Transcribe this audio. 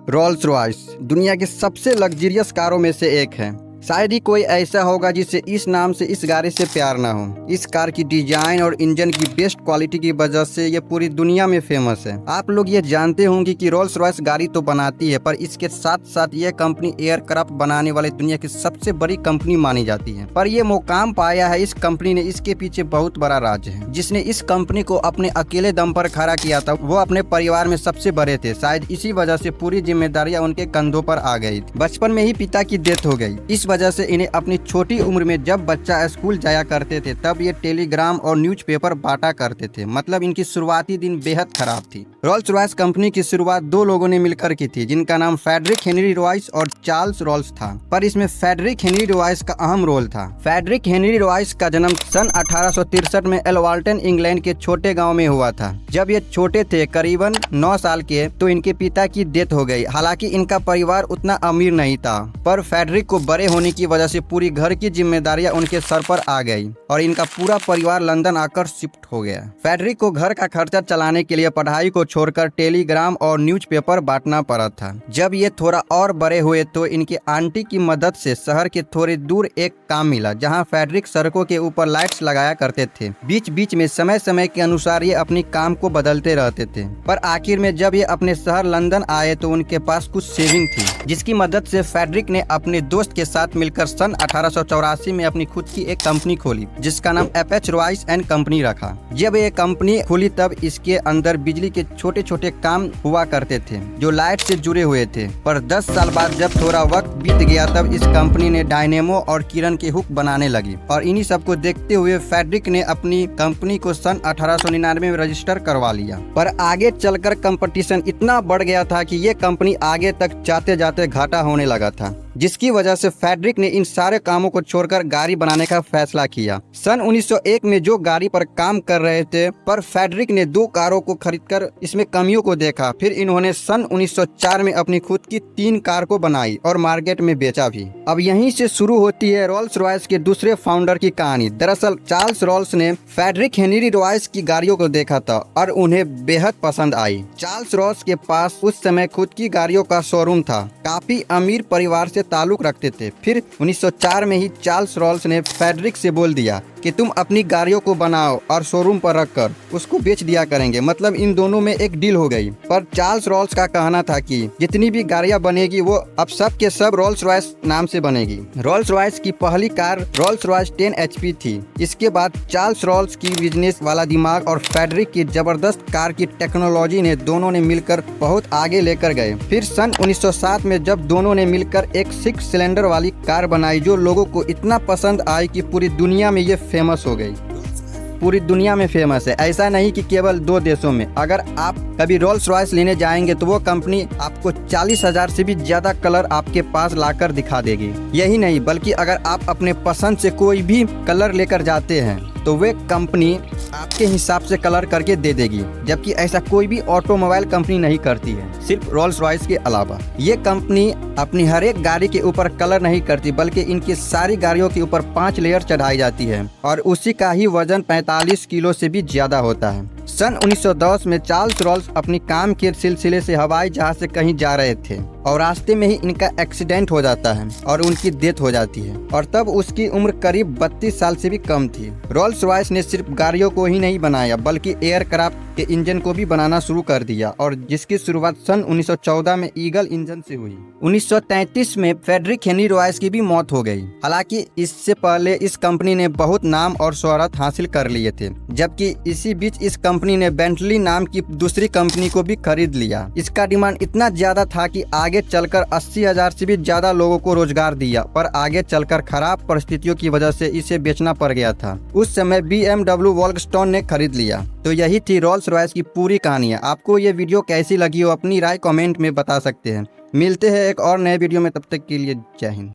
Rolls Royce दुनिया की सबसे लग्जरियस कारों में से एक है। शायद ही कोई ऐसा होगा जिसे इस नाम से इस गाड़ी से प्यार ना हो। इस कार की डिजाइन और इंजन की बेस्ट क्वालिटी की वजह से ये पूरी दुनिया में फेमस है। आप लोग ये जानते होंगे कि रोल्स रॉयस गाड़ी तो बनाती है, पर इसके साथ साथ यह कंपनी एयरक्राफ्ट बनाने वाले दुनिया की सबसे बड़ी कंपनी मानी जाती है। पर यह मुकाम पाया है इस कंपनी ने, इसके पीछे बहुत बड़ा राज है। जिसने इस कंपनी को अपने अकेले दम पर खड़ा किया था वो अपने परिवार में सबसे बड़े थे। शायद इसी वजह से पूरी जिम्मेदारियां उनके कंधों पर आ गई। बचपन में ही पिता की डेथ हो गई। इस वजह से इन्हें अपनी छोटी उम्र में जब बच्चा स्कूल जाया करते थे तब ये टेलीग्राम और न्यूज़पेपर बांटा करते थे। मतलब इनकी शुरुआती दिन बेहद खराब थी। रोल्स रॉयस कंपनी की शुरुआत दो लोगों ने मिलकर की थी, जिनका नाम फ्रेडरिक हेनरी रॉयस और चार्ल्स रोल्स था। पर इसमें फ्रेडरिक हेनरी रॉयस का अहम रोल था। फ्रेडरिक हेनरी रॉयस का जन्म सन 1863 में एल्वर्टन इंग्लैंड के छोटे गाँव में हुआ था। जब ये छोटे थे, करीबन 9 साल के, तो इनके पिता की डेथ हो गई। हालांकि इनका परिवार उतना अमीर नहीं था, पर फ्रेडरिक को बड़े होने की वजह से पूरी घर की जिम्मेदारियां उनके सर पर आ गई और इनका पूरा परिवार लंदन आकर शिफ्ट हो गया। फ्रेडरिक को घर का खर्चा चलाने के लिए पढ़ाई को छोड़कर टेलीग्राम और न्यूज़पेपर बांटना पड़ा था। जब ये थोड़ा और बड़े हुए तो इनकी आंटी की मदद से शहर के थोड़ी दूर एक काम मिला, जहां फ्रेडरिक सड़कों के ऊपर लाइट्स लगाया करते थे। बीच बीच में समय समय के अनुसार ये अपनी काम को बदलते रहते थे। पर आखिर में जब ये अपने शहर लंदन आए तो उनके पास कुछ सेविंग थी, जिसकी मदद से फ्रेडरिक ने अपने दोस्त के साथ मिलकर सन 1884 में अपनी खुद की एक कंपनी खोली, जिसका नाम एपएच रॉयस एंड कंपनी रखा। जब ये कंपनी खुली तब इसके अंदर बिजली के छोटे छोटे काम हुआ करते थे जो लाइट से जुड़े हुए थे। पर 10 साल बाद जब थोड़ा वक्त बीत गया तब इस कंपनी ने डायनेमो और किरण के हुक बनाने लगी। और इन्हीं सबको देखते हुए फ्रेडरिक ने अपनी कंपनी को सन 1899 में रजिस्टर करवा लिया। पर आगे चलकर कंपटीशन इतना बढ़ गया था कि ये कंपनी आगे तक जाते जाते घाटा होने लगा था, जिसकी वजह से फ्रेडरिक ने इन सारे कामों को छोड़कर गाड़ी बनाने का फैसला किया। सन 1901 में जो गाड़ी पर काम कर रहे थे, पर फ्रेडरिक ने 2 कारों को खरीदकर इसमें कमियों को देखा। फिर इन्होंने सन 1904 में अपनी खुद की 3 कार को बनाई और मार्केट में बेचा भी। अब यहीं से शुरू होती है रोल्स रॉयस के दूसरे फाउंडर की कहानी। दरअसल चार्ल्स रोल्स ने फ्रेडरिक हेनरी रॉयस की गाड़ियों को देखा था और उन्हें बेहद पसंद आई। चार्ल्स रोल्स के पास उस समय खुद की गाड़ियों का शोरूम था। काफी अमीर परिवार से ताल्लुक रखते थे। फिर 1904 में ही चार्ल्स रोल्स ने फ्रेडरिक से बोल दिया कि तुम अपनी गाड़ियों को बनाओ और शोरूम पर रखकर उसको बेच दिया करेंगे। मतलब इन दोनों में एक डील हो गई। पर चार्ल्स रोल्स का कहना था कि जितनी भी गाड़ियां बनेगी वो अब सब के सब रोल्स रॉयस नाम से बनेगी। रोल्स रॉयस की पहली कार रोल्स रॉयस 10 HP थी। इसके बाद चार्ल्स रोल्स की बिजनेस वाला दिमाग और फ्रेडरिक की जबरदस्त कार की टेक्नोलॉजी ने दोनों ने मिलकर बहुत आगे लेकर गए। फिर सन 1907 में जब दोनों ने मिलकर एक 6 सिलेंडर वाली कार बनाई जो लोगों को इतना पसंद आई कि पूरी दुनिया में ये फेमस हो गई। पूरी दुनिया में फेमस है, ऐसा नहीं कि केवल 2 देशों में। अगर आप कभी रोल्स रॉयस लेने जाएंगे तो वो कंपनी आपको 40,000 से भी ज्यादा कलर आपके पास लाकर दिखा देगी। यही नहीं, बल्कि अगर आप अपने पसंद से कोई भी कलर लेकर जाते हैं तो वे कंपनी आपके हिसाब से कलर करके दे देगी, जबकि ऐसा कोई भी ऑटोमोबाइल कंपनी नहीं करती है, सिर्फ रोल्स रॉयस के अलावा। ये कंपनी अपनी हर एक गाड़ी के ऊपर कलर नहीं करती, बल्कि इनकी सारी गाड़ियों के ऊपर 5 लेयर चढ़ाई जाती है और उसी का ही वजन 45 किलो से भी ज्यादा होता है। सन 1910 में चार्ल्स रोल्स अपनी काम के सिलसिले से हवाई जहाज से कहीं जा रहे थे और रास्ते में ही इनका एक्सीडेंट हो जाता है और उनकी डेथ हो जाती है। और तब उसकी उम्र करीब 32 साल से भी कम थी। रोल्स रॉयस ने सिर्फ गाड़ियों को ही नहीं बनाया, बल्कि एयरक्राफ्ट के इंजन को भी बनाना शुरू कर दिया, और जिसकी शुरुआत सन 1914 में ईगल इंजन से हुई। 1933 में फ्रेडरिक हेनरी रॉयस की भी मौत हो गई। हालांकि इससे पहले इस कंपनी ने बहुत नाम और शोहरत हासिल कर लिए थे। जबकि इसी बीच इस कंपनी ने बेंटली नाम की दूसरी कंपनी को भी खरीद लिया। इसका डिमांड इतना ज्यादा था कि आगे चलकर 80,000 से भी ज्यादा लोगों को रोजगार दिया, पर आगे चलकर खराब परिस्थितियों की वजह से इसे बेचना पड़ गया था। उस समय BMW वोल्क्सवागन ने खरीद लिया। तो यही थी रोल्स रॉयस की पूरी कहानी है। आपको ये वीडियो कैसी लगी हो अपनी राय कमेंट में बता सकते हैं। मिलते हैं एक और नए वीडियो में, तब तक के लिए जय हिंद।